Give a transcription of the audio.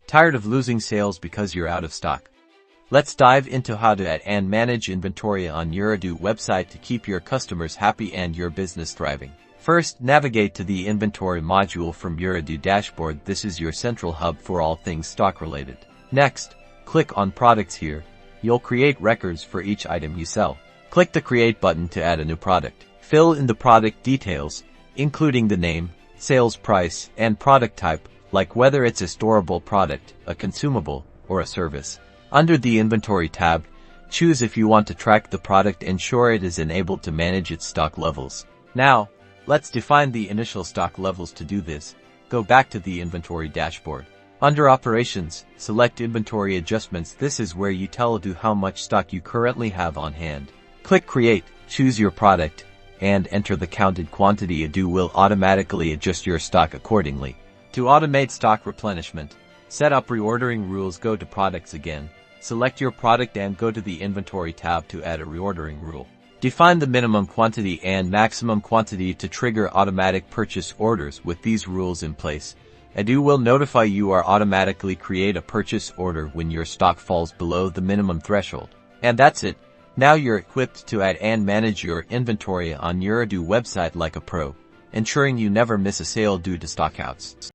Tired of losing sales because you're out of stock? Let's dive into how to add and manage inventory on your Odoo website to keep your customers happy and your business thriving. First, navigate to the inventory module from your Odoo dashboard. This is your central hub for all things stock related. Next, click on products here. You'll create records for each item you sell. Click the create button to add a new product. Fill in the product details, including the name, sales price, and product type, like whether it's a storable product, a consumable, or a service. Under the Inventory tab, choose if you want to track the product and ensure it is enabled to manage its stock levels. Now, let's define the initial stock levels. To do this, go back to the Inventory dashboard. Under Operations, select Inventory Adjustments. This is where you tell Odoo how much stock you currently have on hand. Click Create, choose your product, and enter the counted quantity. Odoo will automatically adjust your stock accordingly. To automate stock replenishment, set up reordering rules. Go to Products again. Select your product and go to the Inventory tab to add a reordering rule. Define the minimum quantity and maximum quantity to trigger automatic purchase orders. With these rules in place, Odoo will notify you or automatically create a purchase order when your stock falls below the minimum threshold. And that's it. Now you're equipped to add and manage your inventory on your Odoo website like a pro, ensuring you never miss a sale due to stockouts.